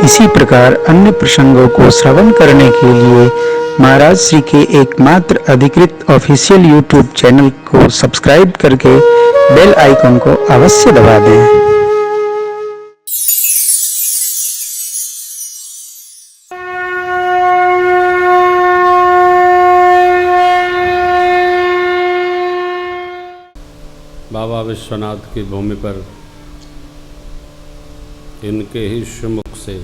इसी प्रकार अन्य प्रसंगों को श्रवण करने के लिए महाराज श्री के एकमात्र अधिकृत ऑफिशियल यूट्यूब चैनल को सब्सक्राइब करके बेल आइकन को अवश्य दबा दें। बाबा विश्वनाथ की भूमि पर इनके ही श्रीमुख से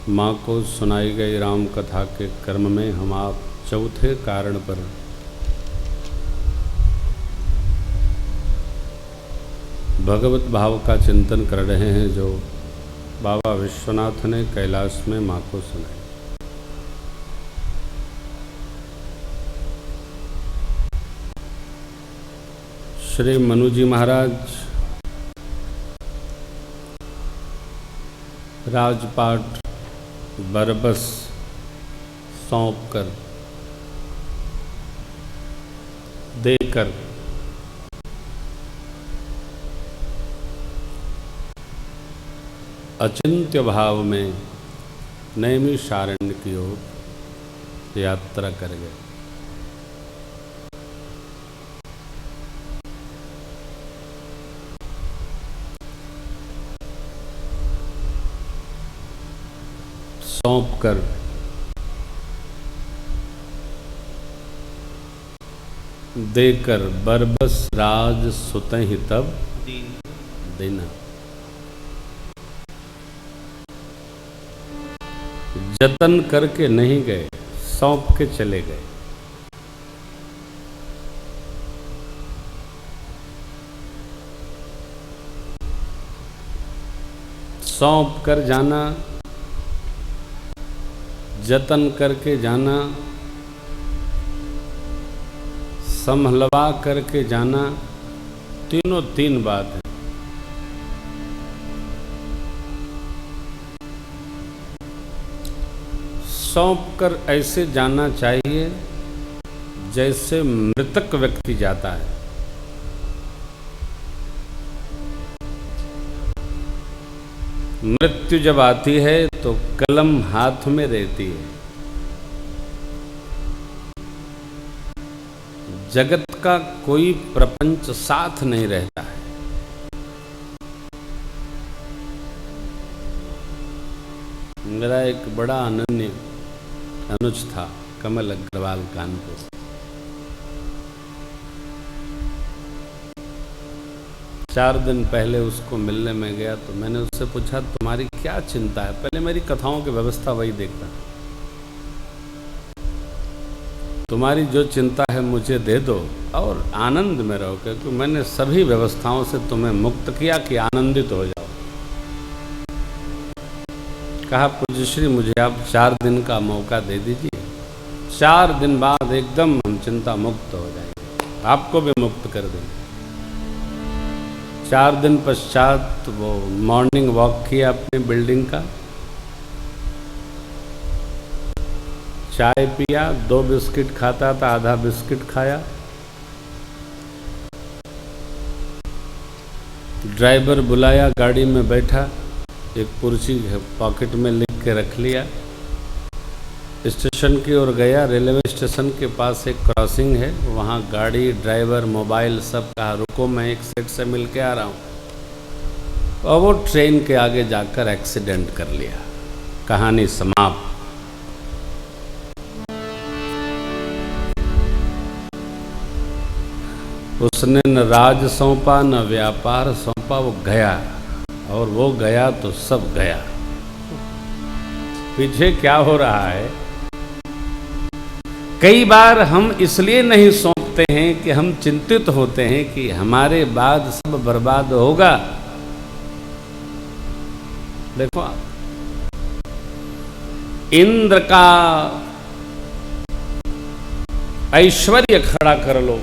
माँ को सुनाई गई राम कथा के क्रम में हम आप चौथे कारण पर भगवत भाव का चिंतन कर रहे हैं, जो बाबा विश्वनाथ ने कैलाश में माँ को सुनाई। श्री मनु जी महाराज राजपाट बरबस सौंप कर देकर अचिंत्य भाव में नैमिषारण्य की ओर यात्रा कर गए। सौंप कर देकर बरबस राज सुतहि तब देना। जतन करके नहीं गए, सौंप के चले गए। सौंप कर जाना, जतन करके जाना, संभलवा करके जाना, तीनों तीन बात है। सौंप कर ऐसे जाना चाहिए जैसे मृतक व्यक्ति जाता है। मृत्यु जब आती है तो कलम हाथ में रहती है। जगत का कोई प्रपंच साथ नहीं रहता है। मेरा एक बड़ा अनन्य अनुज था, कमल अग्रवाल, कानपुर। चार दिन पहले उसको मिलने में गया तो मैंने उससे पूछा, तुम्हारी क्या चिंता है? पहले मेरी कथाओं की व्यवस्था वही देखता, तुम्हारी जो चिंता है मुझे दे दो और आनंद में रहो, क्योंकि मैंने सभी व्यवस्थाओं से तुम्हें मुक्त किया कि आनंदित हो जाओ। कहा, पूज्यश्री मुझे आप 4 दिन का मौका दे दीजिए, 4 दिन बाद एकदम हम चिंता मुक्त हो जाएंगे, आपको भी मुक्त कर देंगे। 4 दिन पश्चात वो मॉर्निंग वॉक किया अपने बिल्डिंग का, चाय पिया, 2 बिस्किट खाता था, आधा बिस्किट खाया। ड्राइवर बुलाया, गाड़ी में बैठा, एक पर्ची पॉकेट में लिख के रख लिया, स्टेशन की ओर गया। रेलवे स्टेशन के पास एक क्रॉसिंग है, वहाँ गाड़ी, ड्राइवर, मोबाइल सब कहा रुको, मैं एक सेठ से मिल के आ रहा हूँ। और वो ट्रेन के आगे जाकर एक्सीडेंट कर लिया। कहानी समाप्त। उसने न राज सौंपा न व्यापार सौंपा, वो गया, और वो गया तो सब गया। पीछे क्या हो रहा है? कई बार हम इसलिए नहीं सौंपते हैं कि हम चिंतित होते हैं कि हमारे बाद सब बर्बाद होगा। देखो आप, इंद्र का ऐश्वर्य खड़ा कर लो,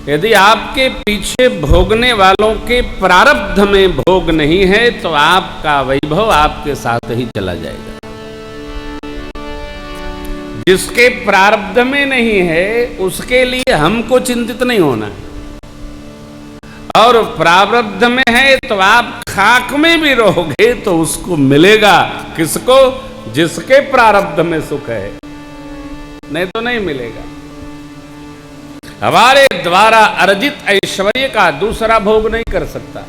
यदि आपके पीछे भोगने वालों के प्रारब्ध में भोग नहीं है तो आपका वैभव आपके साथ ही चला जाएगा। जिसके प्रारब्ध में नहीं है उसके लिए हमको चिंतित नहीं होना है। और प्रारब्ध में है तो आप खाक में भी रहोगे तो उसको मिलेगा। किसको? जिसके प्रारब्ध में सुख है, नहीं तो नहीं मिलेगा। हमारे द्वारा अर्जित ऐश्वर्य का दूसरा भोग नहीं कर सकता,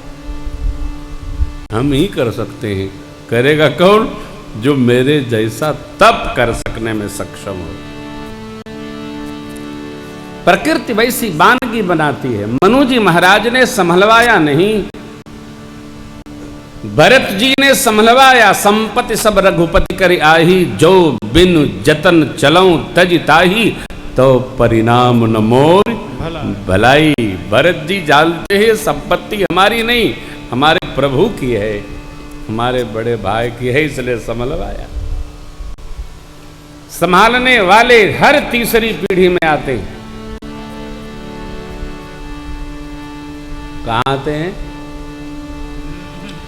हम ही कर सकते हैं। करेगा कौन? जो मेरे जैसा तप कर सकने में सक्षम हो। प्रकृति वैसी वानगी बनाती है। मनु जी महाराज ने संभलवाया नहीं, भरत जी ने संभलवाया। संपत्ति सब रघुपति कर आही, जो बिनु जतन चलऊं तज ताही, तो परिणाम न मोर भलाई। भरत जी जानते हैं संपत्ति हमारी नहीं, हमारे प्रभु की है, हमारे बड़े भाई की है, इसलिए संभलवाया। संभालने वाले हर तीसरी पीढ़ी में आते हैं। कहां आते हैं?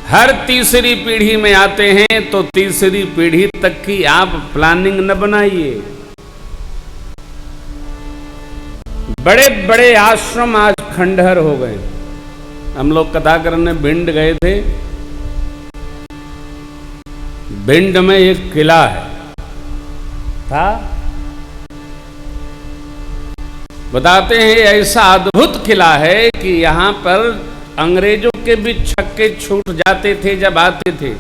हर तीसरी पीढ़ी में आते हैं। तो तीसरी पीढ़ी तक की आप प्लानिंग न बनाइए। बड़े बड़े आश्रम आज खंडहर हो गए। हम लोग कथा करने भिंड गए थे। भिंड में एक किला है था, बताते हैं ऐसा अद्भुत किला है कि यहां पर अंग्रेजों के भी छक्के छूट जाते थे जब आते थे।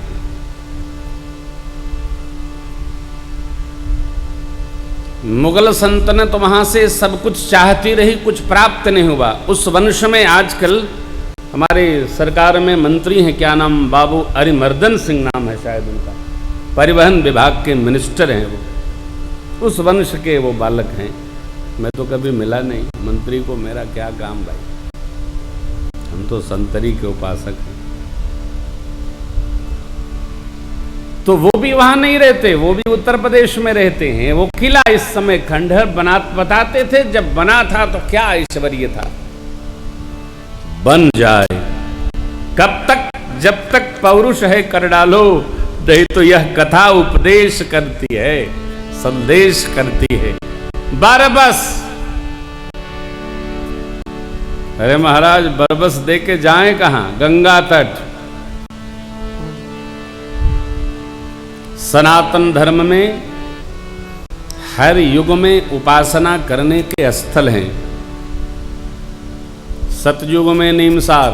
मुगल सल्तनत वहां से सब कुछ चाहती रही, कुछ प्राप्त नहीं हुआ। उस वंश में आजकल हमारे सरकार में मंत्री हैं, क्या नाम, बाबू अरिमर्दन सिंह नाम है शायद उनका, परिवहन विभाग के मिनिस्टर हैं वो। उस वंश के वो बालक हैं। मैं तो कभी मिला नहीं मंत्री को, मेरा क्या काम भाई, हम तो संतरी के उपासक हैं। तो वो भी वहां नहीं रहते, वो भी उत्तर प्रदेश में रहते हैं। वो किला इस समय खंडहर बताते थे, जब बना था तो क्या ऐश्वर्य था। बन जाए कब तक? जब तक पौरुष है कर डालो, नहीं तो यह कथा उपदेश करती है, संदेश करती है। बरबस, अरे महाराज बरबस दे के जाएं कहां? गंगा तट। सनातन धर्म में हर युग में उपासना करने के स्थल हैं। सतयुग में नीमसार,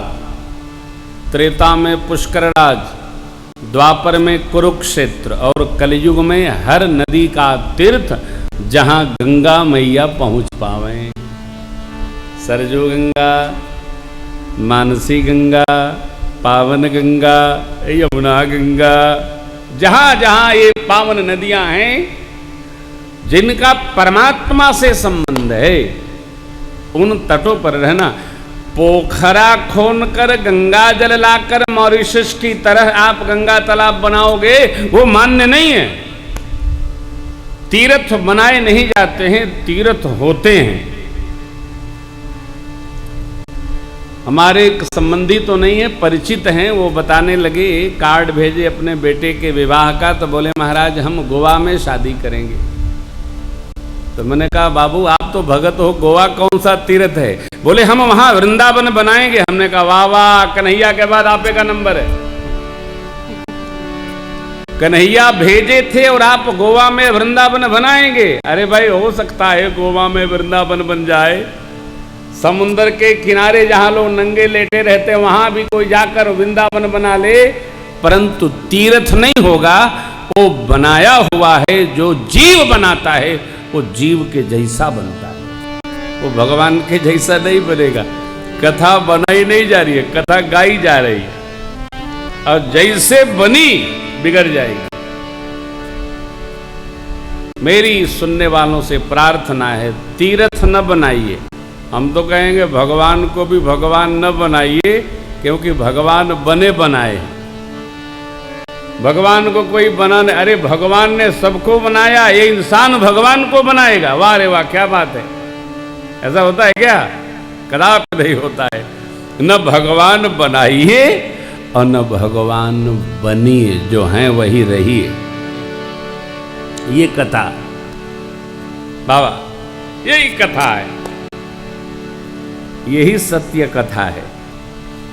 त्रेता में पुष्करराज, द्वापर में कुरुक्षेत्र और कलयुग में हर नदी का तीर्थ जहां गंगा मैया पहुंच पावे। सरजू गंगा, मानसी गंगा, पावन गंगा, यमुना गंगा, जहां जहां ये पावन नदियां हैं जिनका परमात्मा से संबंध है, उन तटों पर रहना। पोखरा खोन कर गंगा जल लाकर मॉरिशस की तरह आप गंगा तालाब बनाओगे, वो मान्य नहीं है। तीर्थ बनाए नहीं जाते हैं, तीर्थ होते हैं। हमारे एक संबंधी तो नहीं है, परिचित हैं, वो बताने लगे, कार्ड भेजे अपने बेटे के विवाह का, तो बोले महाराज हम गोवा में शादी करेंगे। तो मैंने कहा बाबू आप तो भगत हो, गोवा कौन सा तीर्थ है? बोले हम वहां वृंदावन बनाएंगे। हमने कहा वाह वाह, कन्हैया के बाद आपे का नंबर है। कन्हैया भेजे थे और आप गोवा में वृंदावन बनाएंगे? अरे भाई हो सकता है गोवा में वृंदावन बन जाए, समुद्र के किनारे जहां लोग नंगे लेटे रहते हैं वहां भी कोई जाकर वृंदावन बना ले, परंतु तीर्थ नहीं होगा। वो बनाया हुआ है, जो जीव बनाता है वो जीव के जैसा बनता है, वो भगवान के जैसा नहीं बनेगा। कथा बनाई नहीं जा रही है, कथा गाई जा रही है, और जैसे बनी बिगड़ जाएगी। मेरी सुनने वालों से प्रार्थना है, तीर्थ न बनाइए। हम तो कहेंगे भगवान को भी भगवान न बनाइए, क्योंकि भगवान बने बनाए। भगवान को कोई बनाने, अरे भगवान ने सबको बनाया, ये इंसान भगवान को बनाएगा? वाह रे वाह, क्या बात है। ऐसा होता है क्या? कदापि नहीं होता है। न भगवान बनाइए और न भगवान बनिए, जो हैं वही रहिए। ये कथा बाबा, यही कथा है, यही सत्य कथा है।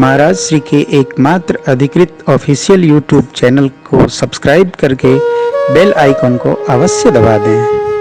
महाराज श्री के एकमात्र अधिकृत ऑफिशियल यूट्यूब चैनल को सब्सक्राइब करके बेल आइकन को अवश्य दबा दें।